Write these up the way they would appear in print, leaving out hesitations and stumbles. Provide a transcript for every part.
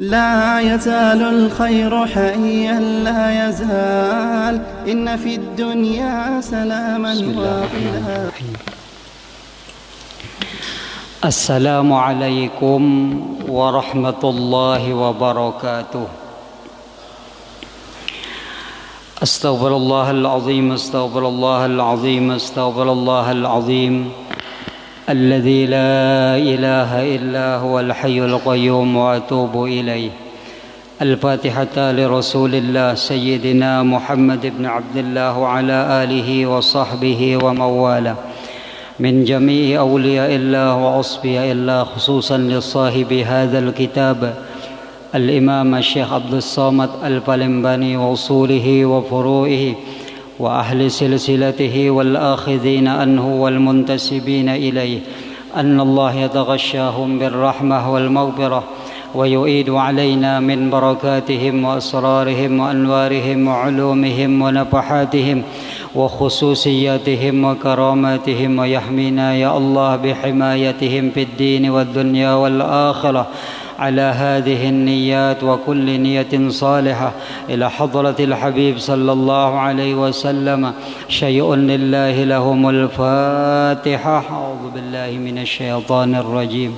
لا يزال الخير حيا لا يزال إن في الدنيا سلاما وافلا. السلام عليكم ورحمة الله وبركاته. أستغفر الله العظيم أستغفر الله العظيم أستغفر الله العظيم الذي لا إله إلا هو الحي القيوم وأتوب إليه. الفاتحة لرسول الله سيدنا محمد بن عبد الله وعلى آله وصحبه ومواله من جميع أولياء الله وأصفياء الله، خصوصا لصاحب هذا الكتاب الإمام الشيخ عبد الصمد البالنباني وأصوله وفروعه وأهل سلسلته والآخذين عنه والمنتسبين إليه، أن الله يتغشاهم بالرحمة والمغفرة ويعيد علينا من بركاتهم وأسرارهم وأنوارهم وعلومهم ونفحاتهم وخصوصياتهم وكراماتهم، ويحمينا يا الله بحمايتهم في الدين والدنيا والآخرة على هذه النيات وكل نية صالحة إلى حضرة الحبيب صلى الله عليه وسلم. شيء لله لهم الفاتحة. أعوذ بالله من الشيطان الرجيم.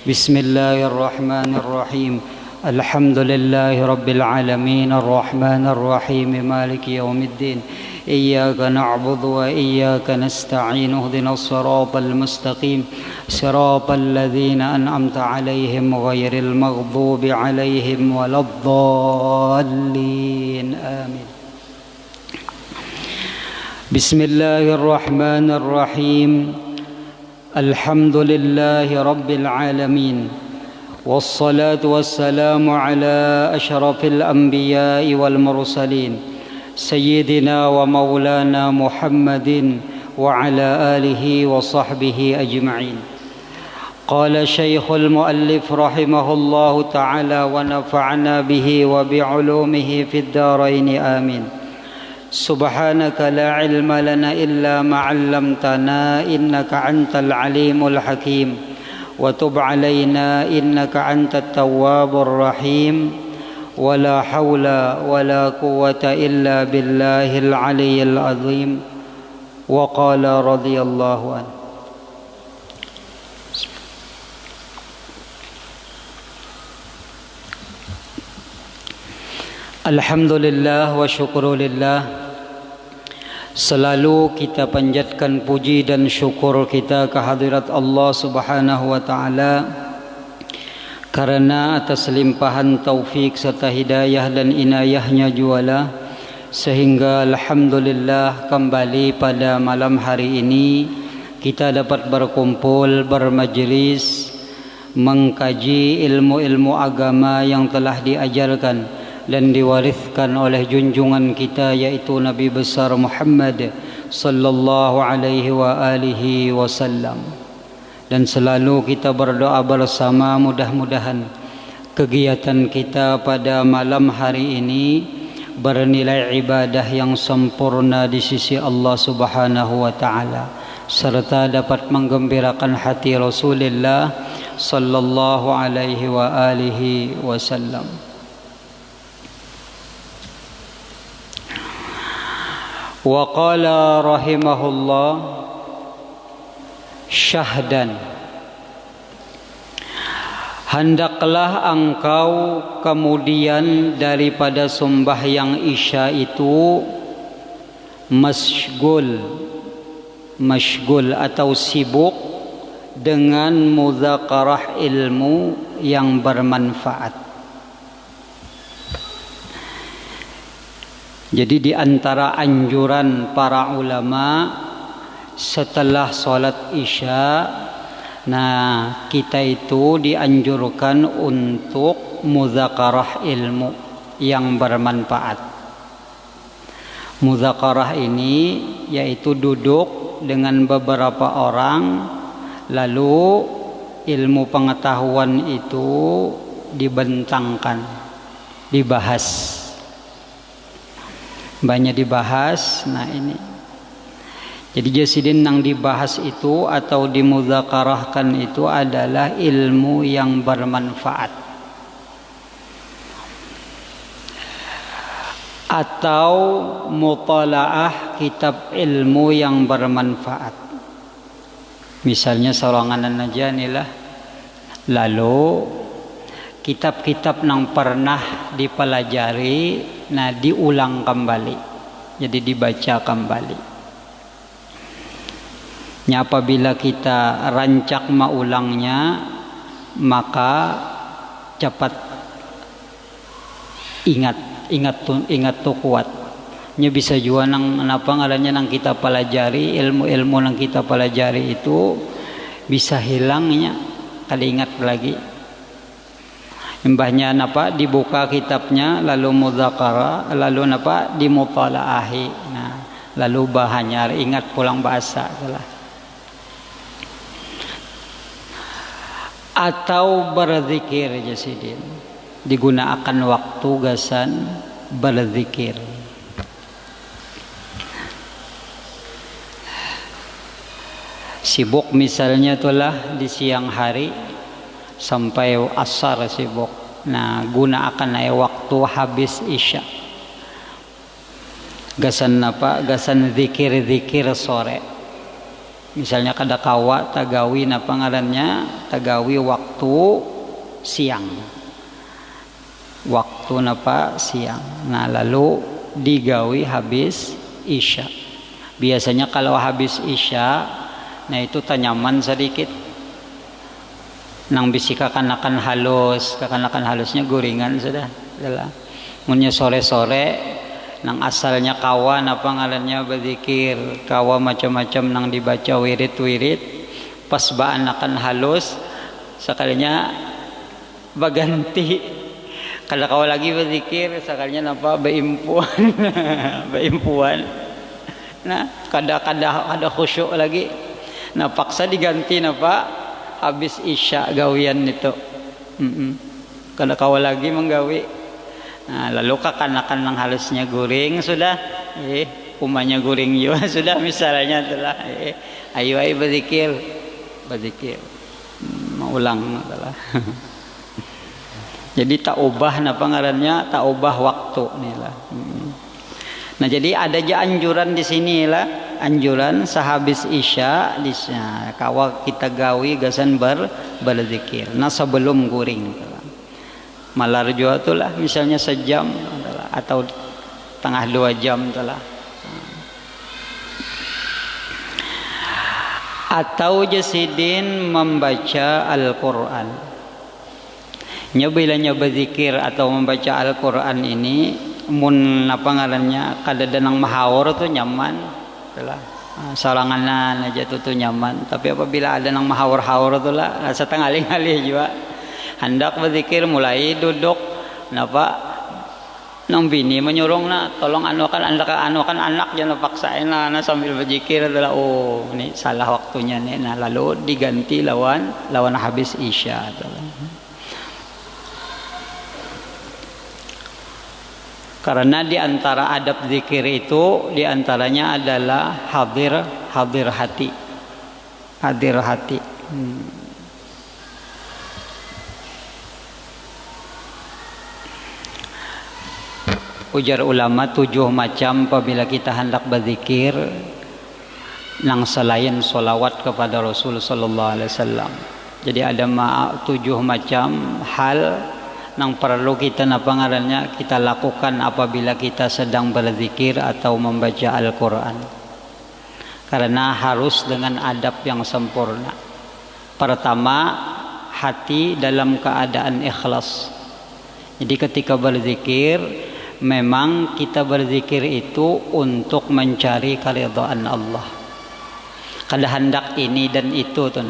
بسم الله الرحمن الرحيم. الحمد لله رب العالمين الرحمن الرحيم مالك يوم الدين. إياك نعبد وإياك نستعين. اهدنا الصراط المستقيم صراط الذين أنعمت عليهم غير المغضوب عليهم ولا الضالين آمين. بسم الله الرحمن الرحيم. الحمد لله رب العالمين والصلاة والسلام على أشرف الأنبياء والمرسلين سيدنا ومولانا محمد وعلى آله وصحبه أجمعين. قال شيخ المؤلف رحمه الله تعالى ونفعنا به وبعلومه في الدارين آمين. سبحانك لا علم لنا إلا ما علمتنا إنك أنت العليم الحكيم، وتب علينا إنك أنت التواب الرحيم، ولا حول ولا قوة إلا بالله العلي العظيم. وقال رضي الله عنه. Alhamdulillah wa syukurillah. Selalu kita panjatkan puji dan syukur kita kehadirat Allah Subhanahu wa taala karena atas limpahan taufik serta hidayah dan inayahnya jualah, sehingga alhamdulillah kembali pada malam hari ini kita dapat berkumpul bermajlis mengkaji ilmu-ilmu agama yang telah diajarkan dan diwariskan oleh junjungan kita, yaitu Nabi besar Muhammad sallallahu alaihi wa alihi wasallam. Dan selalu kita berdoa bersama, mudah-mudahan kegiatan kita pada malam hari ini bernilai ibadah yang sempurna di sisi Allah Subhanahu wa taala, serta dapat menggembirakan hati Rasulullah sallallahu alaihi wa alihi wasallam. Wa qala rahimahullah syahdan, hendaklah engkau kemudian daripada sembahyang isya itu masyghul atau sibuk dengan mudzakarah ilmu yang bermanfaat. Jadi di antara anjuran para ulama setelah sholat isya, nah kita itu dianjurkan untuk mudzakarah ilmu yang bermanfaat. Mudzakarah ini yaitu duduk dengan beberapa orang, lalu ilmu pengetahuan itu dibentangkan, dibahas. Banyak dibahas. Nah ini Jadi jasidin yang dibahas itu atau dimudzakarahkan itu adalah ilmu yang bermanfaat. atau mutalaah kitab ilmu yang bermanfaat. Misalnya soranganan aja inilah, lalu kitab-kitab yang pernah dipelajari nah diulang kembali, jadi dibaca kembali. Apabila kita rancak maulangnya, maka cepat ingat tuh kuat. Nya bisa juga nang apa ngarannya nang kita pelajari, ilmu-ilmu nang kita pelajari itu bisa hilangnya kali ingat lagi. Mbahnya napa dibuka kitabnya, lalu mudzakara, lalu napa dimutalaahi. Nah, lalu bahannya ingat pulang bahasa itulah. Atau berzikir jasidin, digunakan waktu gasan berzikir. Sibuk misalnya itulah di siang hari sampai asar sibuk. Nah, gunakan waktu habis isya. Gasan apa? Gasan zikir sore. Misalnya kada kawa tagawi napa ngarannya? Tagawi waktu siang. Waktu napa siang. Nah, lalu digawi habis isya. Biasanya kalau habis isya, nah itu tanyaman sedikit. Nang bisi kakanakan halusnya gorengan sudah. Munnya sore-sore nang asalnya kawan apa ngarannya berzikir, kawa macam-macam nang dibaca wirid-wirid, pas baanakan halus sekalinya baganti. Kalau kawa lagi berzikir sekalinya napa beimpuan. Beimpuan. Nah, kada khusyuk lagi. Nah, paksa diganti napa habis isya gawian itu. Kada kawa lagi menggawi. Nah, lalu kakanakan nang halusnya guring sudah, umanya guring juga sudah misalnya telah, ayo berzikir, ulang telah. Jadi tak ubah napa ngarannya, tak ubah waktu nih lah. Nah, jadi ada aja anjuran di sini lah, anjuran sehabis isya di kawa kita gawi gasan berzikir. Nah, sebelum guring telah. Malar juga itulah misalnya sejam atau tengah 2 jam telah. Atau jasidin membaca Al-Quran. Bila berzikir atau membaca Al-Quran ini mun apa ngarannya kada danang mahawar tuh nyaman telah. Saranganan aja tuh nyaman, tapi apabila ada nang mahawar-hawar tuh lah rasa tengaling-alih juga. Hendak berzikir mulai duduk napa nang bini menyuruh na tolong anukan anak jangan paksain na sambil berzikir adalah ini salah waktunya nih. Nah, lalu diganti lawan habis isya adalah. Karena di antara adab zikir itu di antaranya adalah hadir hati. Ujar ulama 7 macam apabila kita hendak berzikir nang selain solawat kepada Rasul sallallahu alaihi wasallam. Jadi ada 7 macam hal nang perlu kita napa ngarannya kita lakukan apabila kita sedang berzikir atau membaca Al-Qur'an. Karena harus dengan adab yang sempurna. Pertama, hati dalam keadaan ikhlas. Jadi ketika berzikir memang kita berzikir itu untuk mencari keridhaan Allah. Kada hendak ini dan itu tuh.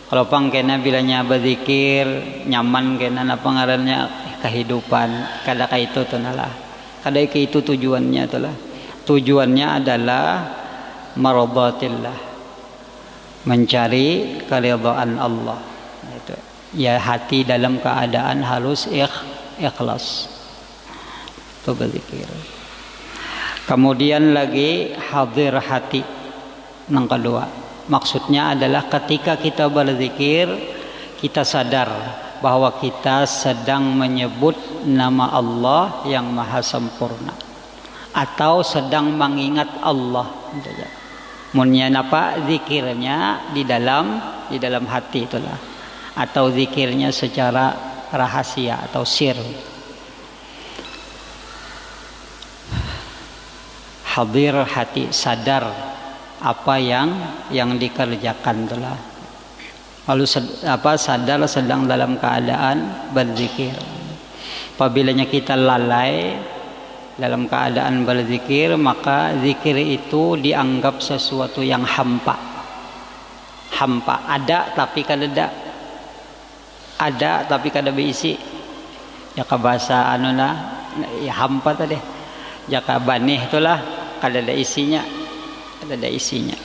Kalau pang kena bilanya berzikir nyaman kena apa ngarannya kehidupan kada ka itu tuh lah. Kada itu tujuannya tuh lah. Tujuannya adalah maradhatillah. Mencari keridhaan Allah. Itu. Ya hati dalam keadaan harus ikhlas. Berzikir. Kemudian lagi hadir hati yang kedua. Maksudnya adalah ketika kita berzikir kita sadar bahwa kita sedang menyebut nama Allah yang maha sempurna. atau sedang mengingat Allah. Munnya napa zikirnya di dalam hati itulah, atau zikirnya secara rahasia atau sir. Hadir hati, sadar apa yang dikerjakan itulah. Lalu sadar sedang dalam keadaan berzikir. Apabila kita lalai dalam keadaan berzikir, maka zikir itu dianggap sesuatu yang hampa. Hampa, ada tapi kada, ada tapi kada berisi. Ya ka bahasa ya hampa tadi. Ya ka banih itulah kada ada isinya. Kada ada isinya.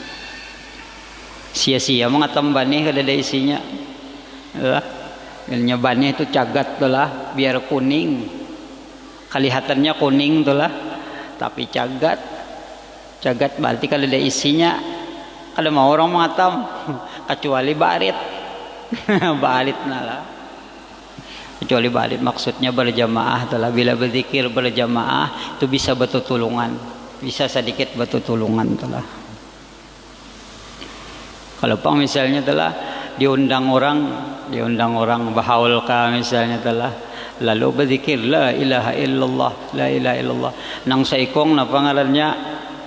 Sia-sia mengatam banih kada ada isinya. Ilnya banih itu cagat itulah biar kuning. Kelihatannya kuning itulah, tapi cagat berarti kalau ada isinya, kalau mau orang mengatam, kecuali barit, barit nalah, kecuali barit maksudnya berjamaah itulah. Bila berzikir berjamaah itu bisa bertulungan, bisa sedikit bertulungan itulah. Kalau pang misalnya itulah diundang orang bahaul ka misalnya itulah. Lalu berzikir la ilaha illallah, la ilaha illallah. Nang saikong na pangalannya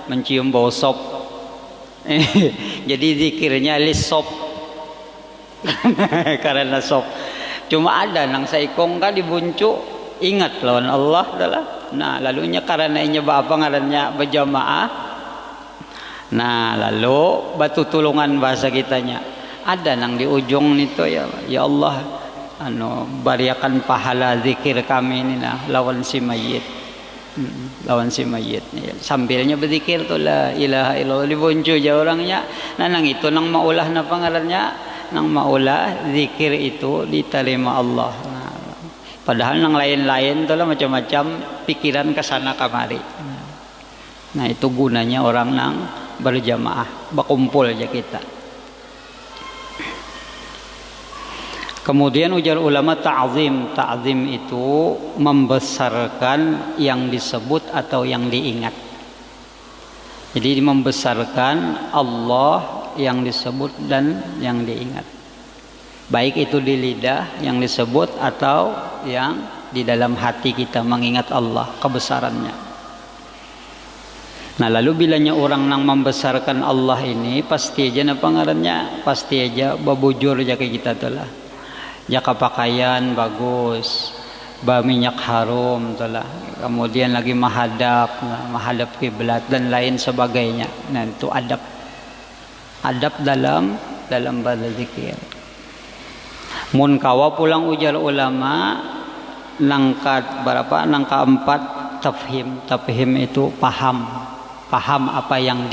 mencium bau sop. Jadi zikirnya lisop. Karena sop. Cuma ada nang saikong ka dibuncu ingat lawan Allah adalah. Nah, lalunya karena inya apa ngarannya berjamaah. Nah, lalu batu tulungan bahasa kitanya. Ada nang di ujung nito ya Allah, bariakan pahala zikir kami ini lah lawan si mayit. Lawan si mayit sambilnya berzikir tu la ilaha illallah dibuncu ja orangnya. Nang itu nang maulah na pangarannya, nang maulah zikir itu diterima Allah. Padahal nang lain-lain tu lah macam-macam pikiran kesana kamari. Nah itu gunanya orang nang berjamaah, berkumpul aja kita. Kemudian ujar ulama ta'zim. Ta'zim itu membesarkan yang disebut atau yang diingat. Jadi membesarkan Allah yang disebut dan yang diingat. Baik itu di lidah yang disebut atau yang di dalam hati kita mengingat Allah, kebesarannya. Nah lalu bilanya orang nang membesarkan Allah ini pasti aja apa ngarannya, pasti aja babujur aja kayak kita tuh lah. Jaka pakaian bagus, minyak harum itulah, kemudian lagi menghadap kiblat dan lain sebagainya. Nah itu adab dalam berzikir. Mun kawa pulang ujar ulama nangka empat tafhim itu paham apa yang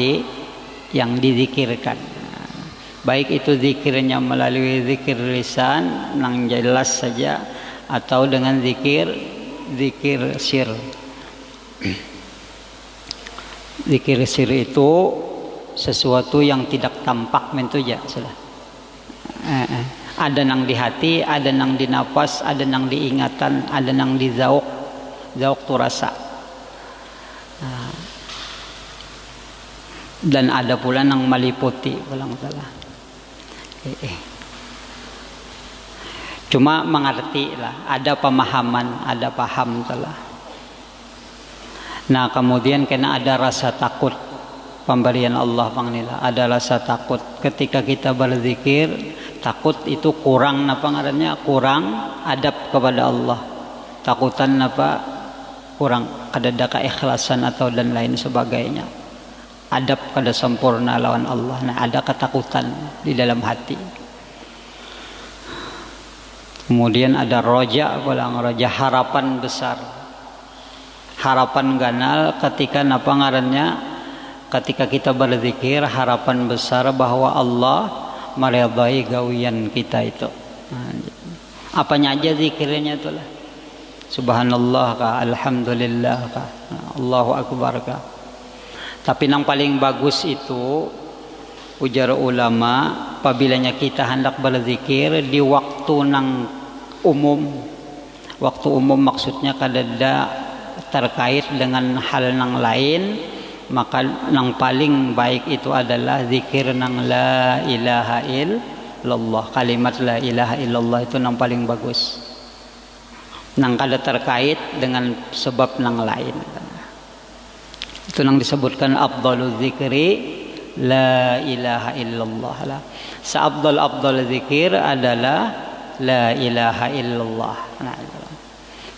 dizikirkan. Baik itu zikirnya melalui zikir lisan nang jelas saja atau dengan zikir sir. Zikir sir itu sesuatu yang tidak tampak mentuja sudah. Ada nang di hati, ada nang di nafas, ada nang di ingatan, ada nang di zauk tu rasa. Dan ada pula nang meliputi pulang salah. Cuma mengerti lah, ada pemahaman, ada paham telah. Nah kemudian kena ada rasa takut, pemberian Allah pangnila, ada rasa takut ketika kita berzikir. Takut itu kurang apa ngarannya, kurang adab kepada Allah. Takutan apa kurang kadada keikhlasan atau dan lain sebagainya. Adab kada sempurna lawan Allah. Nah ada ketakutan di dalam hati. Kemudian ada roja harapan besar, harapan ganal ketika napa ngarannya, ketika kita berzikir harapan besar bahwa Allah meridai gawian kita itu. Nah, apanya aja zikirnya itulah. Subhanallah kah, alhamdulillah kah, Allahu akbar kah. Tapi yang paling bagus itu ujar ulama apabila kita hendak berzikir di waktu nang umum. Waktu umum maksudnya kadada terkait dengan hal nang lain, maka nang paling baik itu adalah zikir nang la ilaha illallah. Kalimat la ilaha illallah itu nang paling bagus, nang kada terkait dengan sebab nang lain. Itu nang disebutkan afdalul zikri la ilaha illallah lah. Seabdal zikir adalah la ilaha illallah. Nah,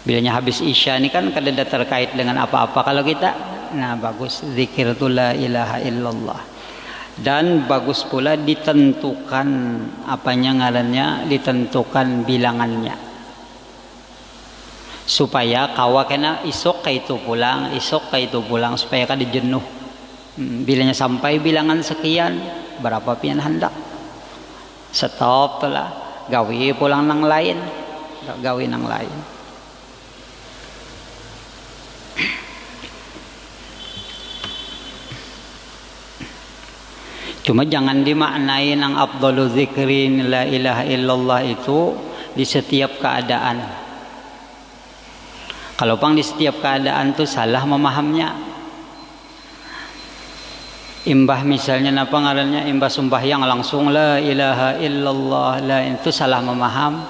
bilanya habis isya ini kan kada terkait dengan apa-apa kalau kita. Nah, bagus zikir itu la ilaha illallah. Dan bagus pula ditentukan apanya ngarannya, ditentukan bilangannya. Supaya kawa kena isok ke itu pulang supaya kada jenuh. Bilanya sampai bilangan sekian, berapa pian hendak. Stop lah, gawi pulang nang lain, gawi nang lain. Cuma jangan dimaknai nang afdalu zikrin la ilaha illallah itu di setiap keadaan. Kalau pang di setiap keadaan tuh salah memahamnya. Imbah misalnya napa ngarannya, imbah sembahyang langsung la ilaha illallah, la, itu salah memaham.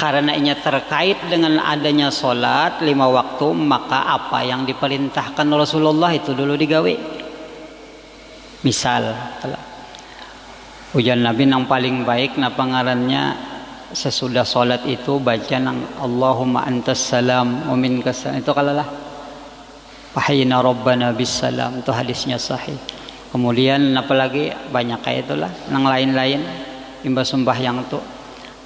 Karena ini terkait dengan adanya solat 5 waktu, maka apa yang diperintahkan Rasulullah itu dulu digawe. Misal ujian Nabi yang paling baik napa ngarannya, sesudah solat itu baca nang Allahumma antas salam wa minkas salam, itu kalalah wahayna rabbana bisalam, itu hadisnya sahih. Kemudian apalagi banyak kayak itulah nang lain-lain imbah sembahyang itu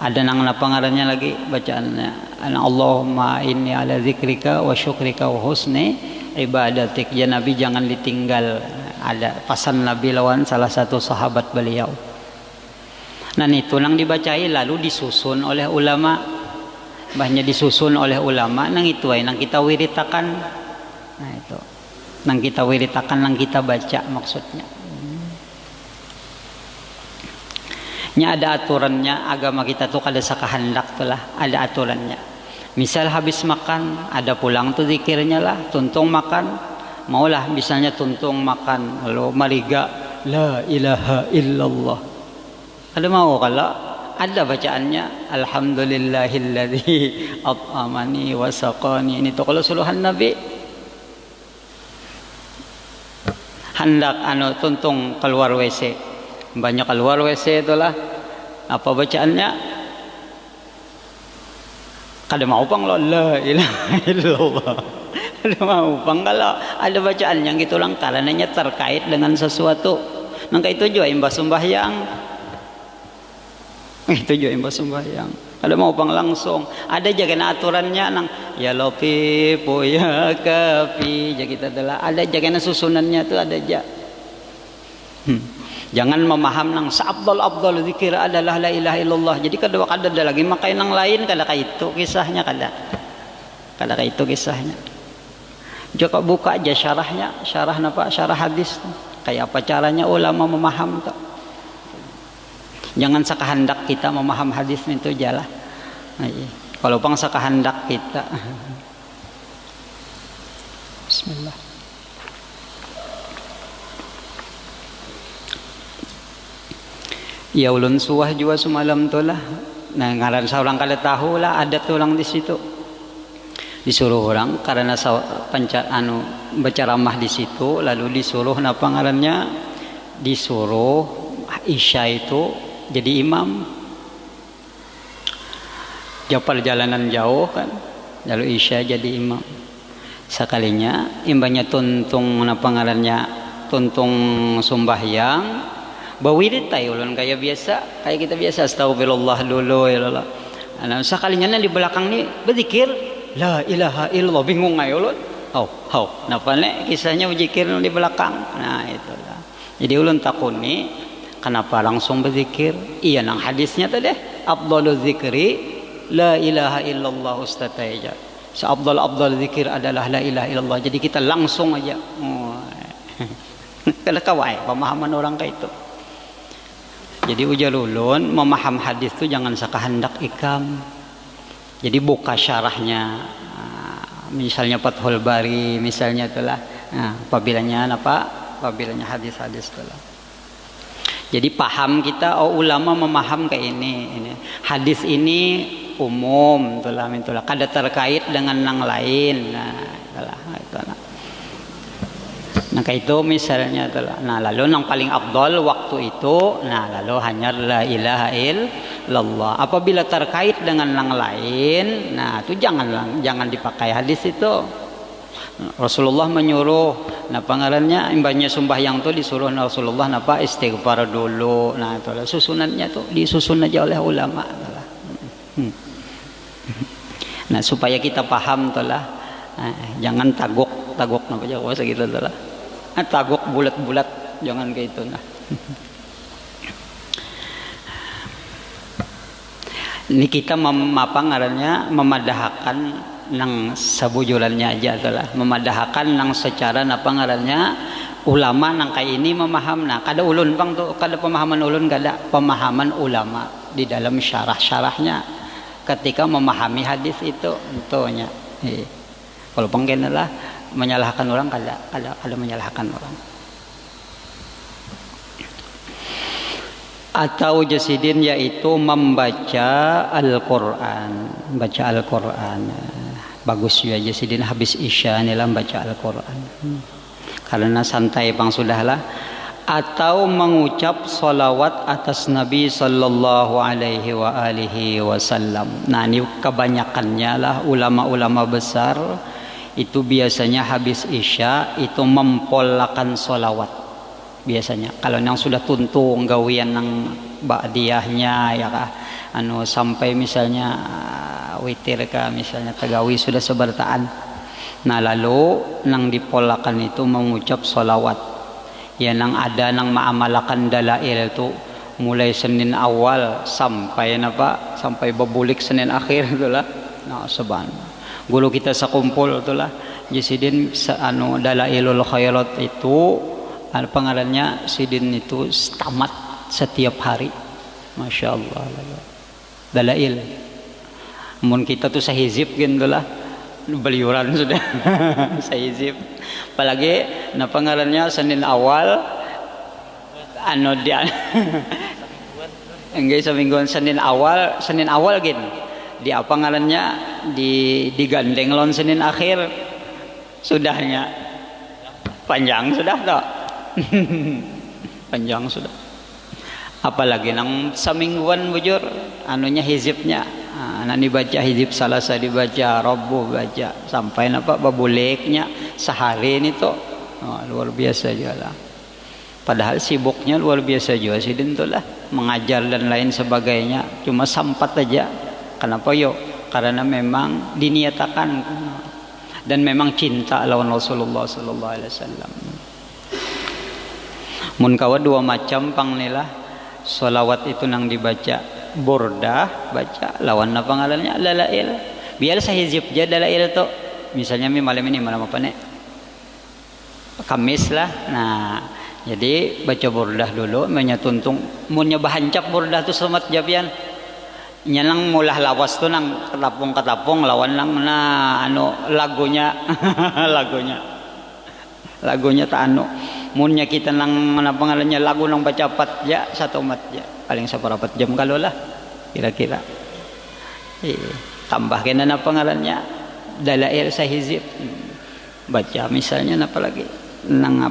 ada nang apa ngarannya lagi bacaannya Allahumma inni ala zikrika wa syukrika wa husni ibadatik. Ya Nabi jangan ditinggal. Ada pesan Nabi lawan salah satu sahabat beliau. Nah itu nang dibacai lalu disusun oleh ulama, banyak disusun oleh ulama nang itu nang kita wiritakan. Nah itu nang kita wiritakan, nang kita baca maksudnya. Nya ada aturannya, agama kita tuh kada sakahandak tuh lah, ada aturannya. Misal habis makan ada pulang tuh zikirnya lah, tuntung makan maulah misalnya tuntung makan lalu mariga la ilaha illallah, ada mau kalau ada bacaannya alhamdulillahilladzi at'amani wa saqani. Ini tuh kalau suluhan Nabi hendak tuntung keluar WC, banyak keluar WC itulah apa bacaannya, kada mau pang lo la ilaha illallah, kada mau pang kalau ada bacaan yang gitu lang karenanya terkait dengan sesuatu nang itu juga imbas sembahyang, itu juga imbas sembahyang, kada mau pang langsung ada jaga aturannya nang ya Latif ya Kafi jadi kita adalah ada jaga susunannya tuh ada aja. Jangan memaham nang seabdal zikir adalah la ilaha illallah, jadi kada ada lagi makai nang lain, kada itu kisahnya, kada itu kisahnya. Jika buka aja syarahnya, syarah hadis kayak apa caranya ulama memaham tuh. Jangan sakahandak kita memaham hadis itu jalah. Nah, iya. Kalau pang sakahandak kita. Bismillah. Ya ulun suah juga semalam tuh lah. Nah ngaran seorang kada tahu lah ada tulang di situ. Disuruh orang karena berceramah di situ, lalu disuruh napa ngarannya, disuruh Isya itu jadi imam. Jauh perjalanan jauh kan, lalu Isya jadi imam. Sekalinya imbanya tuntung napa ngarannya, tuntung sembahyang. Bawirit tayo ulun kayak biasa, kayak kita biasa astagfirullah dulu ya Allah. Nah, sekalinya di belakang ni berzikir la ilaha illallah, bingung ayo ulun. Napa nek kisahnya berzikir di belakang. Nah, itulah. Jadi ulun takuni kenapa langsung berzikir? Iya nang hadisnya tadi afdalul zikri la ilaha illallah ustataja. Seabdal zikir adalah la ilaha illallah. Jadi kita langsung aja. Kalau kawai pemahaman orang kayak itu. Jadi ujar ulun memaham hadis itu jangan sakahandak ikam. Jadi buka syarahnya, misalnya Fathul Bari misalnya itulah. Nah, apabilanya hadis-hadis itulah. Jadi paham kita, ulama memaham kayak ini. Hadis ini umum itulah kada terkait dengan yang lain. Nah kayak itu misalnya itulah. Nah lalu yang paling afdal waktu itu, lalu hanya la ilaha illallah. Apabila terkait dengan yang lain, itu jangan dipakai hadis itu. Rasulullah menyuruh, pengarannya imbanya sembahyang tuh disuruh Rasulullah istighfar dulu. Nah itulah susunannya tuh disusun aja oleh ulama. Nah supaya kita paham itulah, jangan taguk apa aja kuasa gitu itulah. Taguk bulat-bulat, jangan kayak itu nah. Ini kita memadahkan nang sabujulannya aja itulah, memadahkan nang secara ulama nang kayak ini memaham. Nah kada ulun bang tuh, kada pemahaman ulun, kada pemahaman ulama di dalam syarah-syarahnya ketika memahami hadis itu tentunya. Kalau pengkena lah menyalahkan orang, kada menyalahkan orang. Atau jasidin, yaitu membaca Al-Quran. Baca Al-Quran bagus ya jasidin, habis isya nilah baca Al-Quran karena santai pang sudahlah. Atau mengucap salawat atas Nabi sallallahu alaihi wa alihi wasallam. Nah ini kebanyakannya lah ulama-ulama besar itu biasanya habis isya itu mempolakan salawat. Biasanya kalau yang sudah tuntung gawian nang ba'diyahnya ya kah, sampai misalnya witir kah misalnya tagawi sudah sebertaan. Nah lalu nang dipolakan itu mengucap salawat. Ya nang ada nang maamalakan dalail itu mulai Senin awal sampai sampai bebulik Senin akhir itulah. Nah seban guru kita sakumpul itulah jasidin dalailul khairat itu pengarannya sidin itu tamat setiap hari. Masya Allah dalail mun kita tuh sahizib gitulah beliuran sudah sahizib. Apalagi pengarannya Senin awal dia enggak semingguan Senin awal gini di apa ngarannya digandeng lon Senin akhir sudahnya panjang sudah toh. Panjang sudah. Apalagi nang semingguan bujur hizibnya. Nani baca hizib salasa dibaca, Rabbu baca sampai babuliknya sehari ini tuh luar biasa juga lah. Padahal sibuknya luar biasa juga sidin tuh lah, mengajar dan lain sebagainya, cuma sampat aja. Kenapa yo? Karena memang diniatakan dan memang cinta lawan Rasulullah sallallahu alaihi wasallam. Mun kawa dua macam panglilah sholawat itu nang dibaca burdah baca lawan apa ngarannya dalail. Biar sahizib aja dalail tuh. Misalnya malam ini malam apa nih? Kamis lah. Nah, jadi baca burdah dulu, menyatuntung munnya bahancap burdah tuh somat jabian. Nyanang mulah lawas tuh nang ketapung lawan nang lagunya lagunya tak munnya kita nang pangalannya lagu nang baca 4 ja 1 mat ja paling saparapat jam kalau lah kira-kira. Tambah kena pangalannya dalail sahizib baca misalnya apalagi nang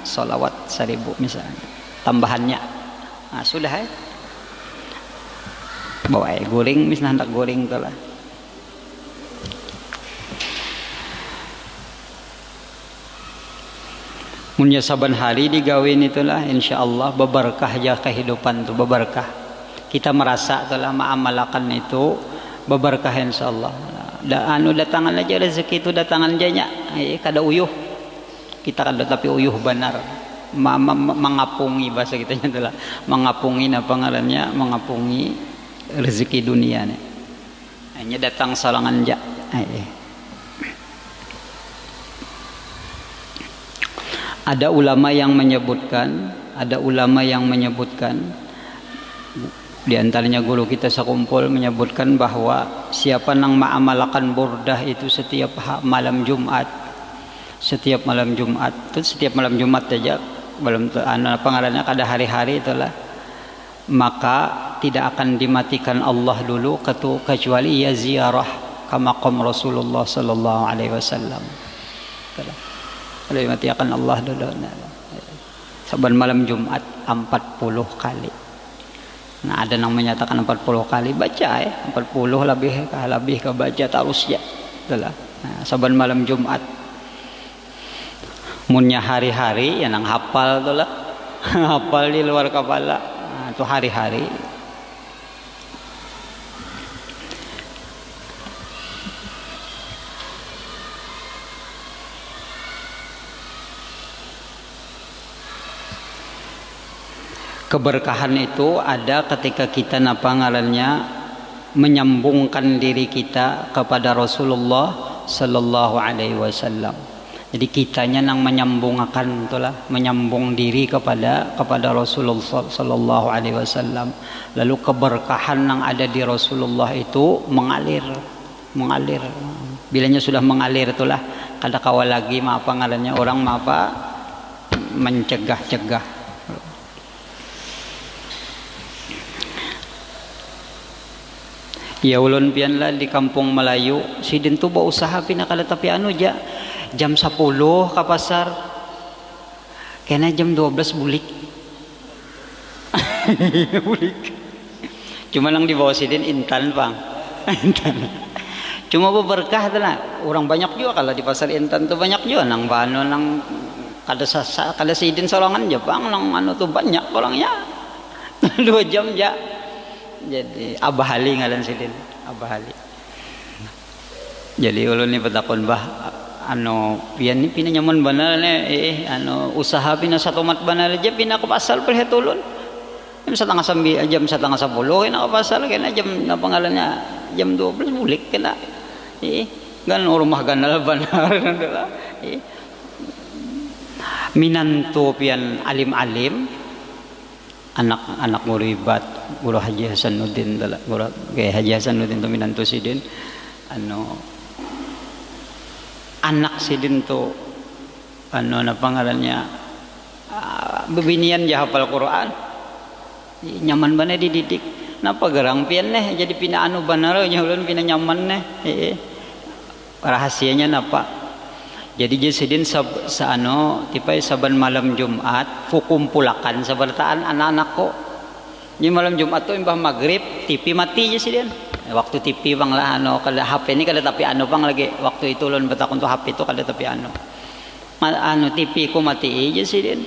sholawat 1000 misalnya tambahannya. Nah sudah bawa goreng misalnya hendak goreng tuh lah. Munya saban hari digawin itulah insyaallah beberkah aja kehidupan tuh beberkah. Kita merasa telah mengamalkan itu beberkah insyaallah. Datangan aja rezeki itu datangan aja kada uyuh. Kita kada tapi uyuh benar. Mengapungi bahasa kita itulah. Mengapungi apa ngarannya? Mengapungi rezeki dunia nih. Hanya datang salangan aja. Ada ulama yang menyebutkan Di antaranya guru kita sekumpul menyebutkan bahwa siapa yang mengamalkan burdah itu setiap malam Jumat, setiap malam Jumat itu setiap malam Jumat saja, belum pengarannya kada hari-hari itulah, maka tidak akan dimatikan Allah dulu kecuali ia ziarah ke maqam Rasulullah sallallahu alaihi wasallam. Kalau dimatikan Allah dulu. Saban malam Jumat 40 kali. Nah, ada yang menyatakan 40 kali baca ya, 40 lebih ke baca terus ya. Itulah. Nah, saban malam Jumat. Munnya hari-hari yang hafal itulah. Hafal di luar kepala. Nah, itu hari-hari. Keberkahan itu ada ketika kita menyambungkan diri kita kepada Rasulullah sallallahu alaihi wasallam. Jadi kitanya yang menyambungkan itulah, menyambung diri kepada Rasulullah sallallahu alaihi wasallam. Lalu keberkahan yang ada di Rasulullah itu mengalir. Bilanya sudah mengalir itulah kada kawal lagi orang mencegah-cegah. Ya ulun pian lah di kampung Melayu sidin tu bawa usaha pinakala tapi jam 10 ke pasar kena jam 12 bulik. Bulik cuma lang di bawah sidin intan bang. Intan cuma berkah tu lah, orang banyak juga kalau di pasar intan tu banyak juga nang bano nang kada sidin sorangan je bang nang tu banyak orangnya. 2 jam ja. Jadi Abah Ali ngaran sidin, Abah Ali. Jadi ulun ni patakon bah pian ni pina nyaman banal ni usaha pina satu mat banal aja pina ke pasar perhet ulun. Jam 9:30 jam 9:10 kena ke pasar kena jam pangalannya jam 12 bulik kena. Kan rumah ganal banar adalah. Minantu pian alim-alim anak muribat guru Haji Hasanuddin guru Haji Hasanuddin tu minantu sidin anak sidin tu pangarannya bebinian jah hafal Quran nyaman bana dididik napa gerang pian jadi pina banar nya ulun pina nyaman rahasianya napa. Jadi sidin tipai saban malam Jumat kukumpulakan sebertaan anak-anakku. Di malam Jumat tu imbah maghrib TV mati je sidin. Waktu TV bang lah kada HP ni kada tapi bang lagi. Waktu itu ulun betakon tu HP tu kada tapi TV ku mati je sidin.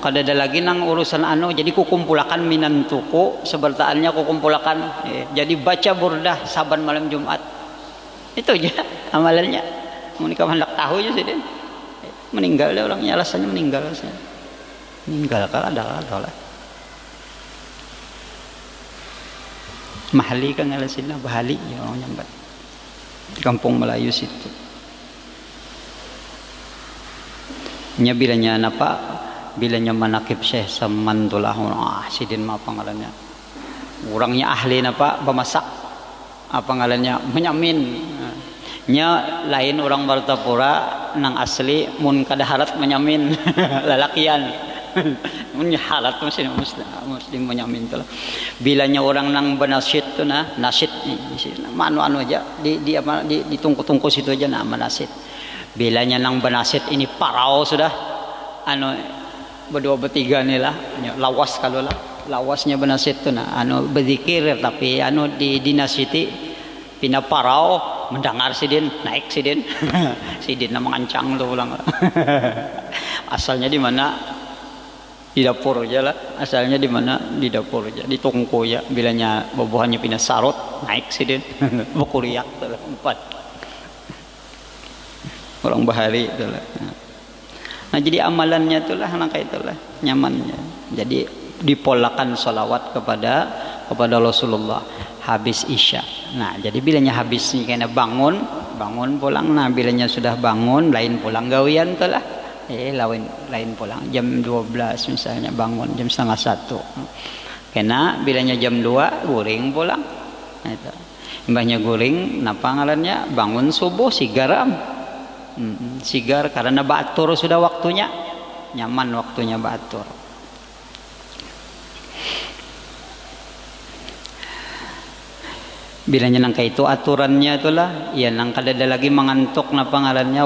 Kada ada lagi nang urusan jadi kukumpulakan minantuku sebertaannya kukumpulakan. Jadi baca burdah saban malam Jumat. Itu aja amalannya. Mereka hendak tahu je sih meninggal dia orangnya alasannya meninggal ada lah mahali kan alasannya bahali ya orang nyambat di kampung Melayu situ nya bilanya manakib Syekh Samantullah sidin apa ngarannya orangnya ahli pemasak apa ngarannya menyamin nya lain orang Martapura nang asli mun kada harat menyamin lalakian mun harat muslim menyamin tu lah. Bilanya orang nang benasid tu nasid anu aja di tungku situ aja nama nasid. Bilanya nang benasid ini parau sudah berdua bertiga ni lah lawas kalau lah lawasnya benasid tu berzikir tapi di nasiti pina parau mendengar sidin naik sidin sidin mengancang tu pulang. Asalnya di mana di dapur aja lah, asalnya di mana di dapur aja di tungku ya bilanya bobohannya pina sarot naik sidin bukuriak tu lah 4 orang bahari tu lah. Nah jadi amalannya tu lah langkah itulah nyamannya. Jadi dipolakan salawat kepada Rasulullah habis isya. Nah jadi bilanya habis ni kena bangun pulang. Nah bilanya sudah bangun lain pulang gawian tu lah. lain pulang jam 12 misalnya bangun jam 12:30. Kena bilanya jam 2 guring pulang. Itu. Mbahnya guring, napa ngarannya bangun subuh sigar sigar karena batur sudah waktunya, nyaman waktunya batur. Bilanya nangka itu aturannya itulah, ya nang kada ada lagi mengantuk napa ngarannya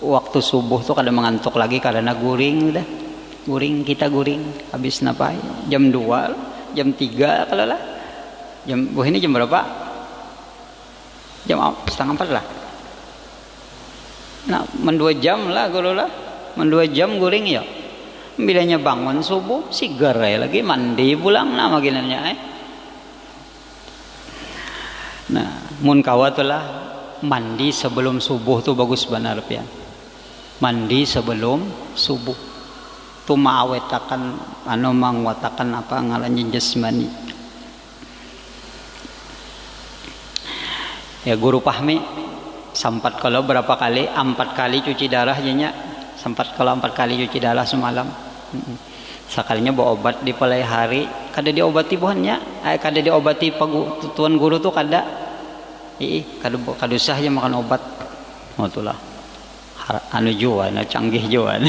waktu subuh tuh kada mengantuk lagi karena guring udah. Guring kita guring habis napa jam 2, jam 3 kalau lah. Jam ini jam berapa? Jam 3:30 lah. Nah, 2 jam lah guru lah. 2 jam guring ya. Bilanya bangun subuh sigar ya lagi mandi pulang nah maginannya Nah, mun kawatulah mandi sebelum subuh tuh bagus benar pian. Mandi sebelum subuh tuh maawetakan mangwatakan apa ngarannya jasmani. Ya guru Pahmi sempat kalau berapa kali 4 kali cuci darah nya sempat kalau 4 kali cuci darah semalam. Sekalinya bawa obat di palai hari kada diobati buhannya kada diobati tuan guru tuh kada kada usah aja makan obat itulah anu jual canggih jual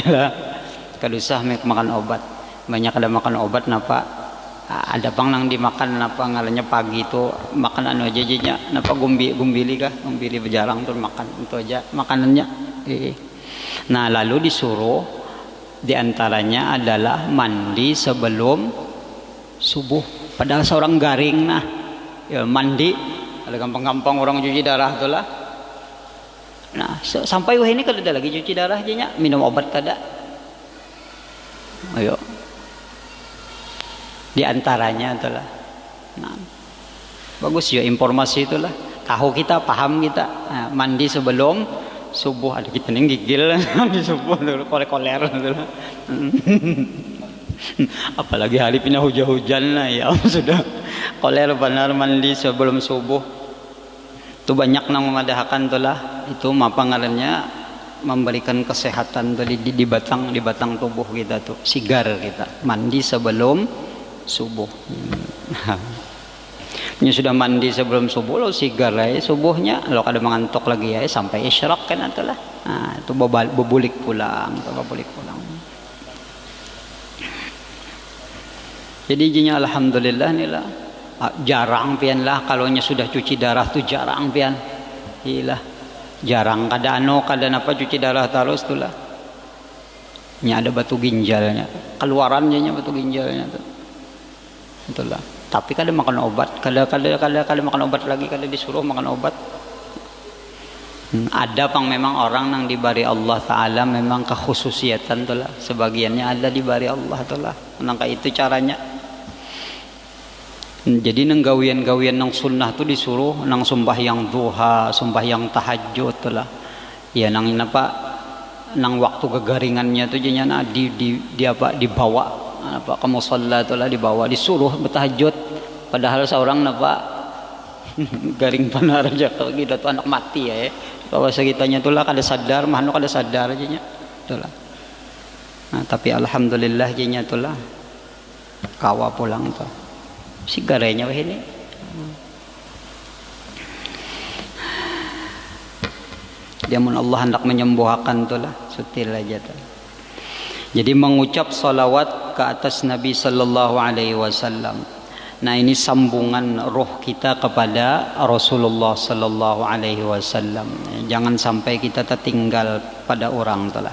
kada usah makan obat banyak kada makan obat napa ada pang nang dimakan napa ngarannya pagi itu makan anu aja nya napa gumbili berjarang tuh makan itu aja makanannya nah lalu disuruh diantaranya adalah mandi sebelum subuh. Padahal seorang garing nah ya, mandi ada gampang-gampang orang cuci darah tuh lah. Nah sampai wah ini kalau ada lagi cuci darah aja minum obat kada. Ayo diantaranya itulah. Nah bagus ya informasi itulah. Tahu kita paham kita nah, mandi sebelum subuh ada kita nih gigil di subuh dulu koler apalagi hari pindah hujan-hujan lah ya sudah koler benar mandi sebelum subuh tuh banyak nang memadahkan tuh lah itu apa ngarannya memberikan kesehatan tuh di batang tubuh kita tuh sigar kita mandi sebelum subuh ini sudah mandi sebelum subuh lo sigar ya subuhnya lo kada mengantuk lagi ya sampai isyraq kan itulah nah itu bebulik pulang jadi jinya alhamdulillah inilah jarang pian lah kalau sudah cuci darah tuh jarang pian ilah jarang kada napa cuci darah terus tuh lah nya ada batu ginjalnya keluarannya batu ginjalnya tuh itulah tapi kada makan obat kada makan obat lagi kada disuruh makan obat ada pang memang orang yang dibari Allah Ta'ala memang kekhususiatan tuh lah sebagiannya ada dibari Allah tuh lah nangka itu caranya jadi nang gawian nang sunnah tuh disuruh nang sembahyang duha sembahyang tahajud tuh lah ya nang apa nang waktu kegaringannya tuh jadinya di apa dibawa apa kamu sholat lah dibawa disuruh bertahajud padahal seorang napa garing benar aja kalau kita tuh anak mati ya bahwa sekitanya tuh lah kada sadar mahnu kada sadar aja nya tuh lah nah tapi alhamdulillah jenya tuh lah kawa pulang tuh si garenya wah ini dia mun Allah hendak menyembuhkan tuh lah sutil aja tuh. Jadi mengucap salawat ke atas Nabi sallallahu alaihi wasallam. Nah, ini sambungan roh kita kepada Rasulullah sallallahu alaihi wasallam. Jangan sampai kita tertinggal pada orang telah.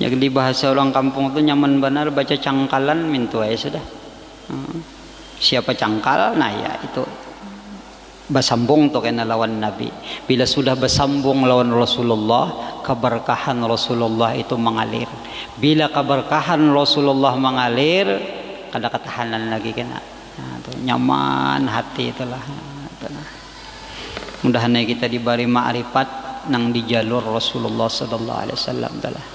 Jadi bahasa orang kampung itu nyaman benar baca cangkalan mintu aja sudah. Siapa cangkal? Nah ya itu bersambung tuh kena lawan Nabi. Bila sudah bersambung lawan Rasulullah, keberkahan Rasulullah itu mengalir. Bila keberkahan Rasulullah mengalir, kada ketahanan lagi kena. Nah, tuh, nyaman hati itulah. Mudah-mudahan kita diberi ma'rifat nang di jalur Rasulullah sallallahu alaihi wasallam itulah.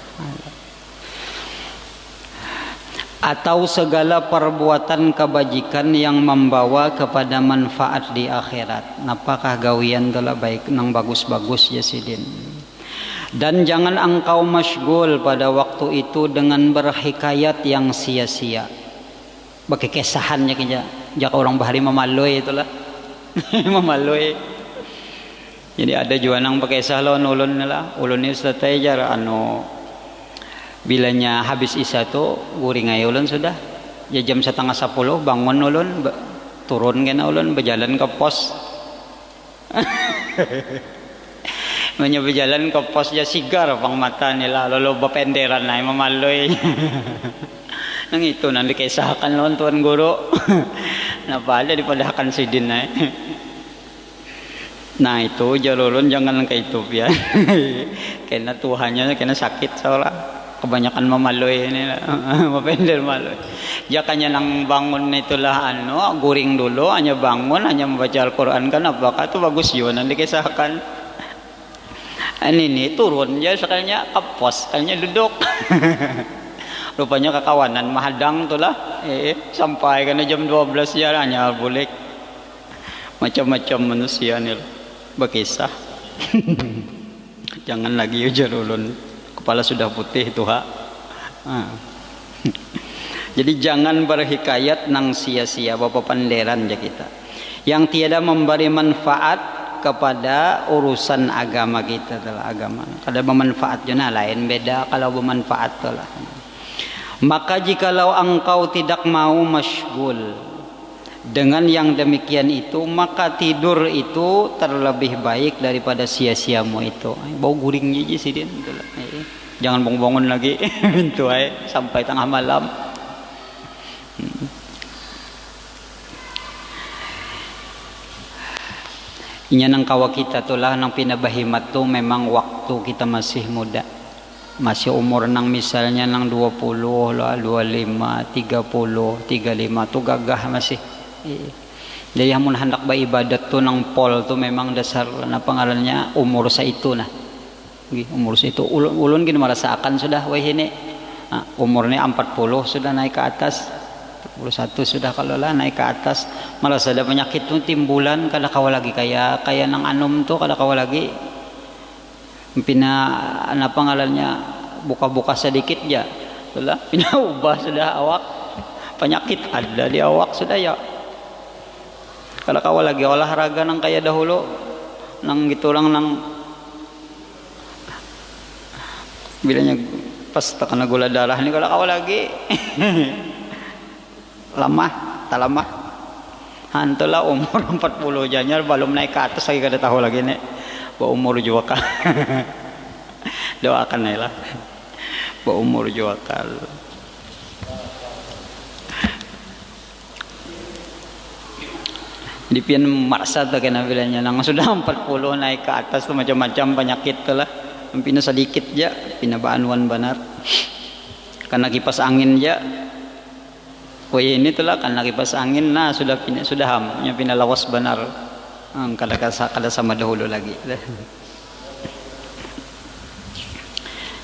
Atau segala perbuatan kebajikan yang membawa kepada manfaat di akhirat. Apakah gawian telah baik nang bagus-bagus ya sidin. Dan jangan engkau masyghul pada waktu itu dengan berhikayat yang sia-sia. Bagi kesahannya kita, jika orang bahari memalui itulah, memalui. Jadi ada juga nang pakai salon ulun lah, ulun ni ustaz jar bilanya habis isya tu guring ay ulun sudah. Ya jam 9:30 bangun ulun, turun kena ulun berjalan ke pos. Manya berjalan ke pos ya sigar pang mata nila lalu bependeran na memalui. Nang itu nang dikisahkan lawan tuan guru. Napa ada dipadahkan sidin na. Nah itu jalurun jangan kayak itu ya. Karena Tuhannya kena sakit soalnya kebanyakan memalui ini mapender malui. Jakanya nang bangun itulah guring dulu hanya bangun hanya membaca Al-Qur'an kan apakah itu bagus yun nanti kisahkan. Ini turun ya sekalinya ke pos sekalinya duduk. Rupanya kekawanan mahadang itulah sampai karena jam 12 ya hanya boleh macam-macam manusia nih berkisah. Jangan lagi ujar ulun kepala sudah putih tuh ha. Jadi jangan berhikayat nang sia-sia bapak panderan aja kita yang tiada memberi manfaat kepada urusan agama kita telah agama. Kalau bermanfaat jana lain beda kalau bermanfaat telah. Maka jikalau engkau tidak mau masyghul dengan yang demikian itu, maka tidur itu terlebih baik daripada sia-siamu itu. Bau guring je sih dia. Jangan bangun-bangun lagi pintu sampai tengah malam. Inya nang kawa kita tulah nang pinabahimat tu memang waktu kita masih muda. Masih umur nang misalnya nang 20 lah, 25, 30, 35 tu gagah masih. Jadi yang mun hendak beribadat tu nang pol tu memang dasar na pangarannya umur sa itu nah. Umur sa itu ulun gini merasakan sudah wah ini. Umurnya 40 sudah naik ke atas. 41 sudah kalau lah naik ke atas malah ada penyakit tuh timbulan kada kawa lagi kayak nang anum tuh kada kawa lagi pina apa ngalannya buka-buka sedikit ya sudah pina ubah sudah awak penyakit ada di awak sudah ya kada kawa lagi olahraga nang kayak dahulu nang gitu lang nang bilanya pas tekana gula darah ini kada kawa lagi. Lama, tak lama. Hantulah umur 40 janyar belum naik ke atas lagi kada tahu lagi nek. Ba umur juga kan. Doakan lah. Ba umur juga kan. Di pian maksa tu kena bilanya nang sudah 40 naik ke atas tu macam-macam penyakit tu lah. Pina sedikit je, pina baanuan benar. Karena kipas angin je. Oh ini telah karena kipas angin nah sudah hamnya pindah lawas benar kada sama dahulu lagi.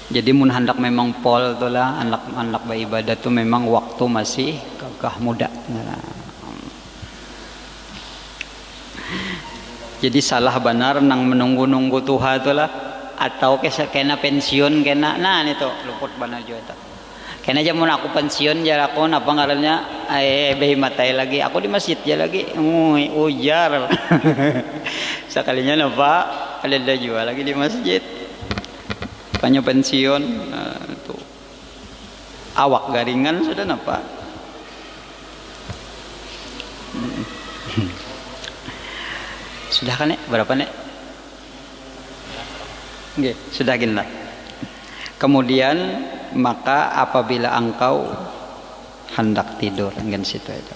Jadi mun hendak memang pol tulah anak beribadah tu memang waktu masih gagah muda. Jadi salah benar nang menunggu-nunggu Tuhan tulah atau kena pensiun kena nah itu luput benar juga itu. Kena aja mun aku pensiun jar aku apa ngarannya behi matai lagi aku di masjid aja lagi ujar sekalinya napa ada jual lagi di masjid banyak pensiun tuh awak garingan sudah napa sudah kan nek berapa nek nggih sudah gini. Kemudian maka apabila engkau hendak tidur dengan situ aja.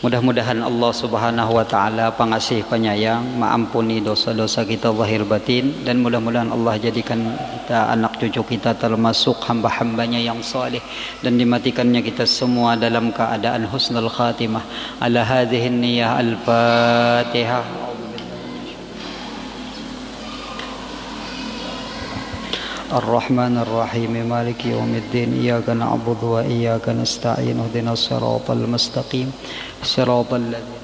Mudah-mudahan Allah Subhanahu wa taala pengasih penyayang mengampuni dosa-dosa kita zahir batin dan mudah-mudahan Allah jadikan kita anak cucu kita termasuk hamba-hambanya yang saleh dan dimatikannya kita semua dalam keadaan husnul khatimah. Ala hadhihi niyyah al-Fatihah. الرحمن الرحيم مالك يوم الدين إياك نعبد وإياك نستعين اهدنا الصراط المستقيم صراط الذين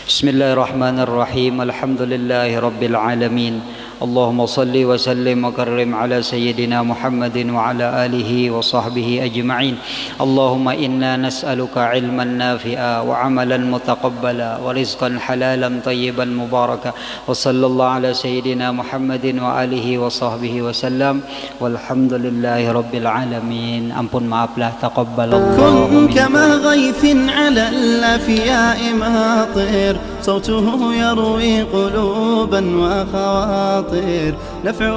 بسم الله الرحمن الرحيم الحمد لله رب العالمين اللهم صل وسلم وكرم على سيدنا محمد وعلى آله وصحبه أجمعين اللهم إنا نسألك علما نافعا وعملا متقبلا ورزقا حلالا طيبا مباركا وصلى الله على سيدنا محمد وآله وصحبه وسلم والحمد لله رب العالمين. Ampun maaflah, taqabbalallahu كن كما غيث على الأفياء ماطر صوته يروي قلوبا وخواطر نفع